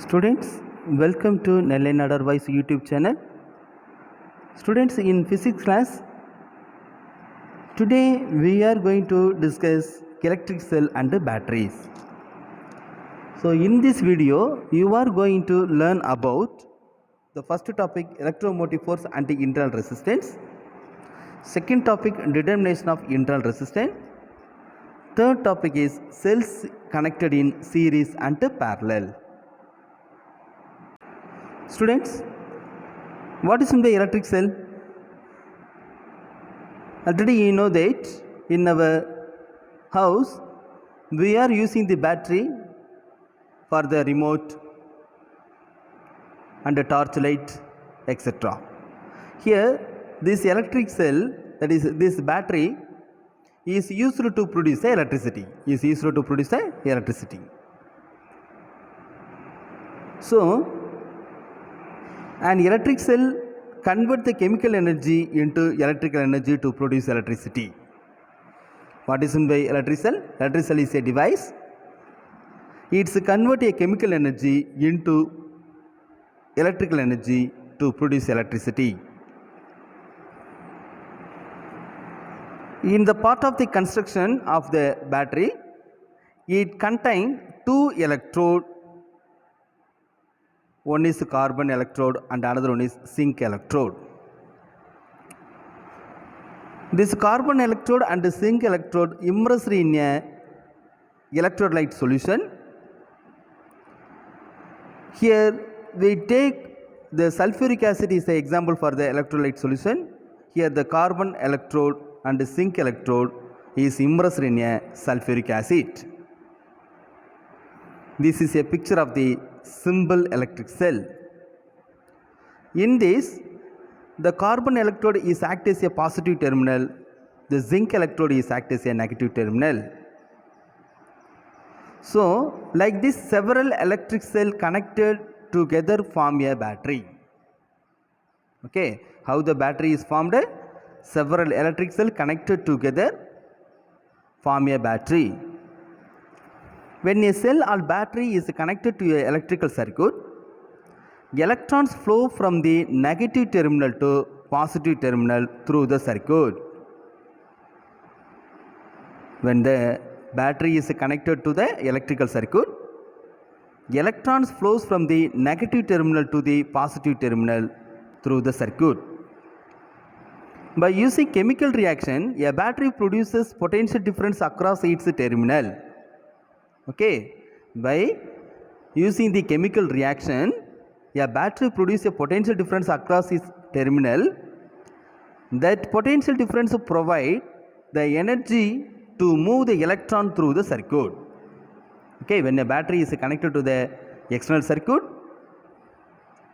Students, welcome to Nellai Advice YouTube channel. Students, in physics class, today we are going to discuss electric cell and batteries. So in this video, you are going to learn about the first topic, electromotive force and internal resistance. Second topic, determination of internal resistance. Third topic is cells connected in series and parallel. Students, what is in the electric cell? Already you know that in our house we are using the battery for the remote and the torchlight, etc. Here this electric cell, that is this battery, is used to produce electricity. So an electric cell converts the chemical energy into electrical energy to produce electricity. What is meant by electric cell? Electric cell is a device. It's convert a chemical energy into electrical energy to produce electricity. In the part of the construction of the battery, it contains two electrodes. One is carbon electrode and another one is zinc electrode. This carbon electrode and zinc electrode immersed in a electrolyte solution. Here we take the sulfuric acid is the example for the electrolyte solution. Here the carbon electrode and the zinc electrode is immersed in a sulfuric acid. This is a picture of the simple electric cell. In this, the carbon electrode is act as a positive terminal, the zinc electrode is act as a negative terminal. So, like this, several electric cells connected together form a battery. Okay, how the battery is formed? Several electric cells connected together form a battery. When a cell or battery is connected to an electrical circuit, electrons flow from the negative terminal to positive terminal through the circuit. When the battery is connected to the electrical circuit, electrons flows from the negative terminal to the positive terminal through the circuit. By using chemical reaction, a battery produces potential difference across its terminal. Okay, by using the chemical reaction, a battery produces a potential difference across its terminal. That potential difference provide the energy to move the electron through the circuit. Okay, when a battery is connected to the external circuit,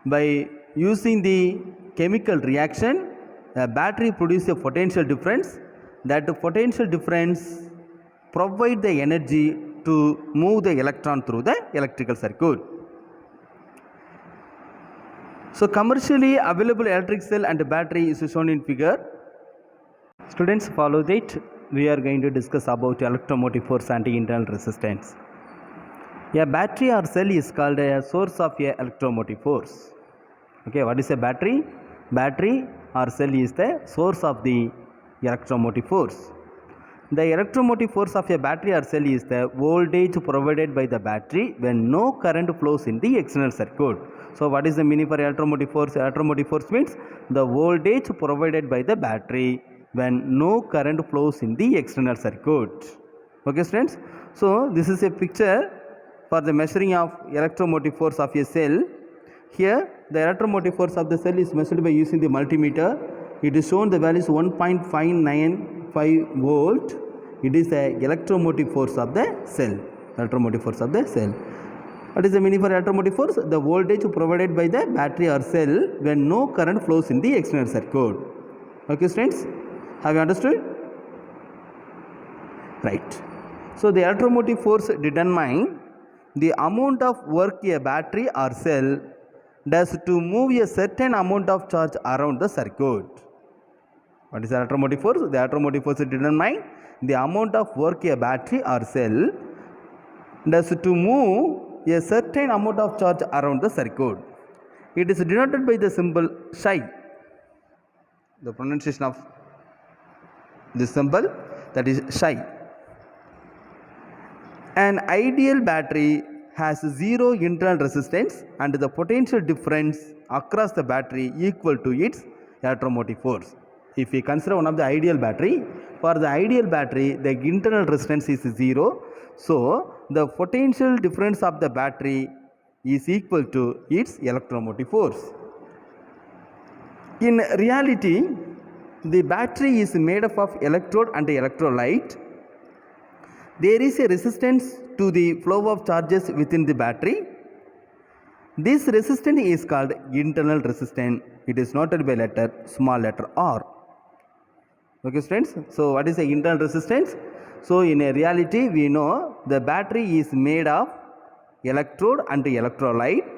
by using the chemical reaction, a battery produces a potential difference. That potential difference provide the energy to move the electron through the electrical circuit. So commercially available electric cell and battery is shown in figure. Students, follow that. We are going to discuss about electromotive force and internal resistance. A battery or cell is called a source of a electromotive force. Okay, what is a battery? Battery or cell is the source of the electromotive force. The electromotive force of a battery or cell is the voltage provided by the battery when no current flows in the external circuit. So what is the meaning for electromotive force? Electromotive force means the voltage provided by the battery when no current flows in the external circuit. Okay, students. So this is a picture for the measuring of electromotive force of a cell. Here the electromotive force of the cell is measured by using the multimeter. It is shown the value is 1.595 volt. It is the electromotive force of the cell. What is the meaning for electromotive force? The voltage provided by the battery or cell when no current flows in the external circuit. Okay, students, have you understood? Right. So the electromotive force determines the amount of work a battery or cell does to move a certain amount of charge around the circuit. What is the electromotive force? The electromotive force determines the amount of work a battery or cell does to move a certain amount of charge around the circuit. It is denoted by the symbol psi. The pronunciation of this symbol, that is psi. An ideal battery has zero internal resistance and the potential difference across the battery equal to its electromotive force. If we consider one of the ideal battery, for the ideal battery the internal resistance is zero, so the potential difference of the battery is equal to its electromotive force. In reality, the battery is made up of electrode and electrolyte. There is a resistance to the flow of charges within the battery. This resistance is called internal resistance. It is noted by small letter R. Okay students, so what is the internal resistance? So in a reality we know the battery is made of electrode and electrolyte.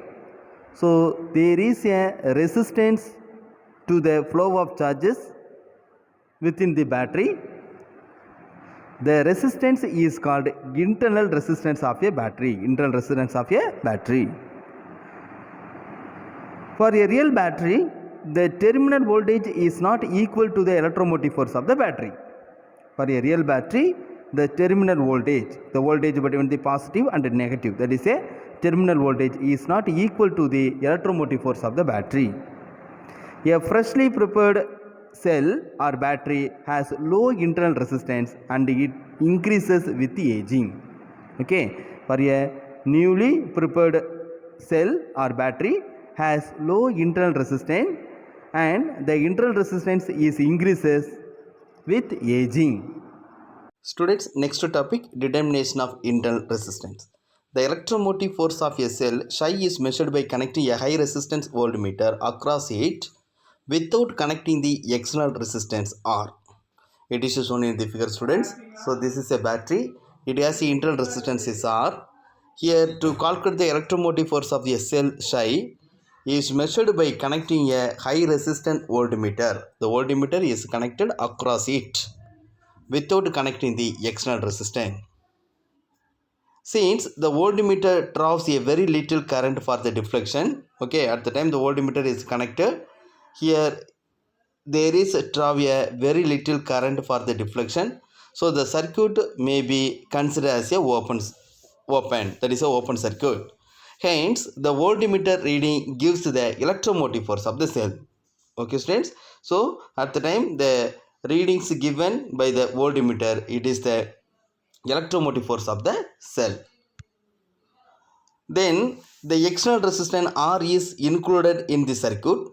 So there is a resistance to the flow of charges within the battery. The resistance is called internal resistance of a battery. Internal resistance of a battery. For a real battery, the terminal voltage is not equal to the electromotive force of the battery. For a real battery, the terminal voltage, the voltage between the positive and the negative, that is a terminal voltage, is not equal to the electromotive force of the battery. A freshly prepared cell or battery has low internal resistance and it increases with the aging. Okay, for a newly prepared cell or battery has low internal resistance and the internal resistance is increases with aging. Students, next topic, determination of internal resistance. The electromotive force of a cell psi is measured by connecting a high resistance voltmeter across it without connecting the external resistance R. It is shown in the figure, students. So this is a battery. It has the internal resistance is R. Here to calculate the electromotive force of a cell psi is measured by connecting a high resistance voltmeter. The voltmeter is connected across it without connecting the external resistance. Since the voltmeter draws a very little current for the deflection, okay, at the time the voltmeter is connected, here there is a very little current for the deflection, so the circuit may be considered as a open, that is a open circuit. Hence the voltmeter reading gives the electromotive force of the cell. Okay students, so at the time the readings given by the voltmeter, it is the electromotive force of the cell. Then the external resistance R is included in the circuit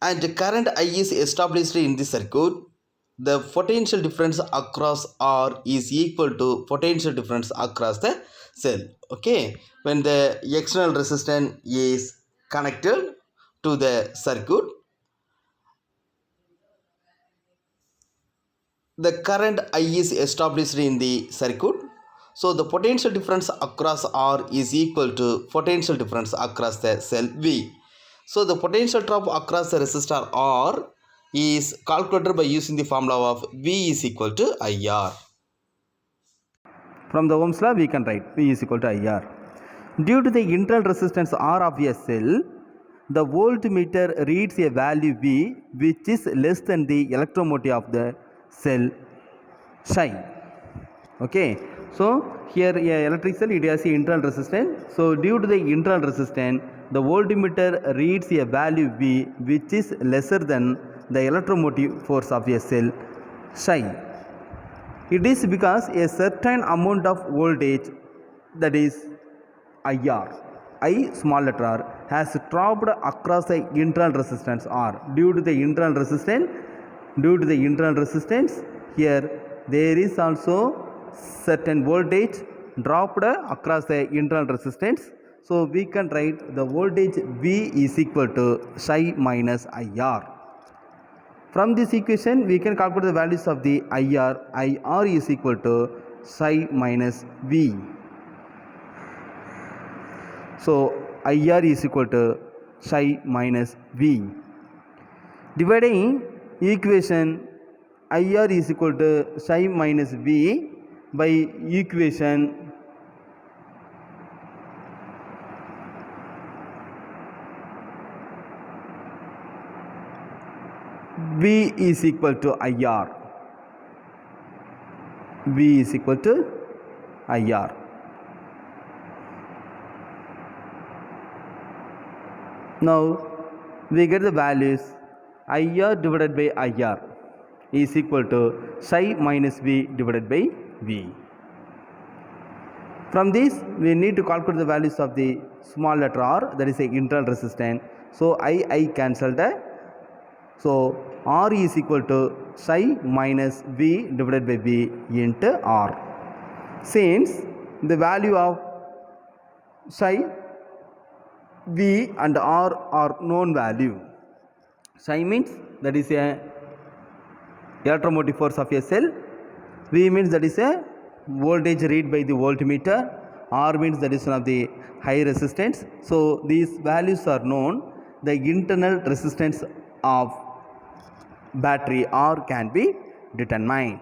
and the current I is established in the circuit. The potential difference across R is equal to potential difference across the cell. Okay, when the external resistance is connected to the circuit, the current I is established in the circuit. So the potential difference across R is equal to potential difference across the cell V. So the potential drop across the resistor R is calculated by using the formula of V is equal to IR. From the Ohm's law we can write V is equal to IR. Due to the internal resistance R of a cell, the voltmeter reads a value V which is less than the electromotive of the cell psi. Okay, so here a electric cell, it has a internal resistance. So due to the internal resistance, the voltmeter reads a value V which is lesser than the electromotive force of a cell psi. It is because a certain amount of voltage, that is IR, I small letter r, has dropped across the internal resistance R. Due to the internal resistance, here there is also certain voltage dropped across the internal resistance. So we can write the voltage V is equal to psi minus IR. From this equation we can calculate the values of the IR. IR is equal to psi minus V. So IR is equal to psi minus V. Dividing equation IR is equal to psi minus V by equation V is equal to IR. V is equal to IR. Now we get the values IR divided by IR is equal to psi minus V divided by V. From this we need to calculate the values of the small letter r, that is the internal resistance. So I cancel the, so R is equal to psi minus V divided by V into R. Since the value of psi, V and R are known value. Psi means that is a electromotive force of a cell. V means that is a voltage read by the voltmeter. R means that is one of the high resistance. So these values are known. The internal resistance of battery R can be determined.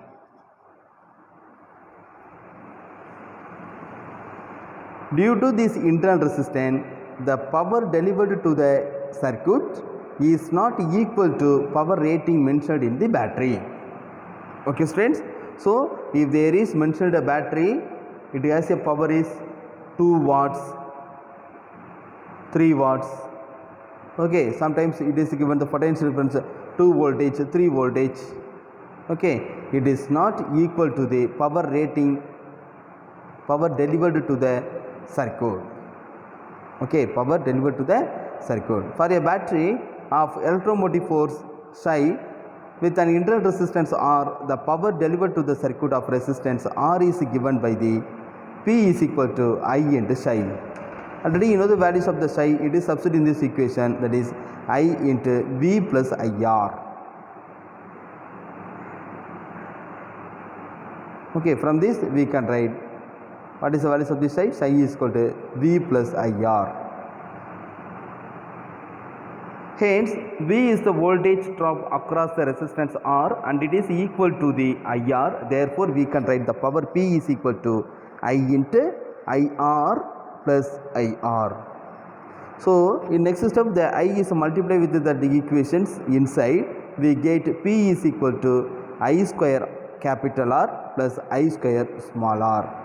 Due to this internal resistance, the power delivered to the circuit is not equal to power rating mentioned in the battery. Okay students, so if there is mentioned a battery, it has a power is 2 watts, 3 watts. Okay, sometimes it is given the potential difference 2 voltage, 3 voltage. Okay, it is not equal to the power rating, power delivered to the circuit. Okay, power delivered to the circuit. For a battery of electromotive force psi with an internal resistance R, the power delivered to the circuit of resistance R is given by the P is equal to I into psi. Already you know the values of the psi, it is substituted in this equation, that is I into V plus IR. Okay, from this we can write what is the values of the psi? Psi is equal to V plus IR. Hence, V is the voltage drop across the resistance R and it is equal to the IR. Therefore, we can write the power P is equal to I into IR plus IR. So, in next step, the I is multiplied with the equations inside. We get P is equal to I square capital R plus I square small r.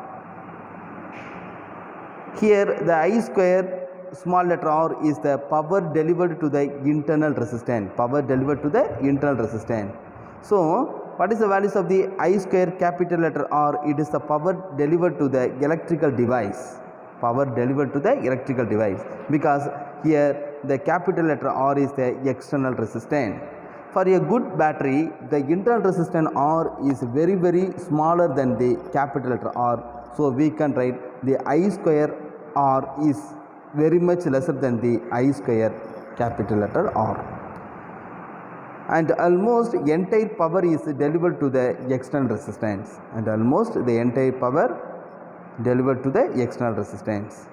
Here, the I square small letter r is the power delivered to the internal resistance. Power delivered to the internal resistance. So, what is the values of the I square capital letter R? It is the power delivered to the electrical device. Power delivered to the electrical device, because here the capital letter R is the external resistance. For a good battery, the internal resistance R is very smaller than the capital letter R. So, we can write the I square R is very much lesser than the I square capital letter R. And almost entire power is delivered to the external resistance. And almost the entire power delivered to the external resistance.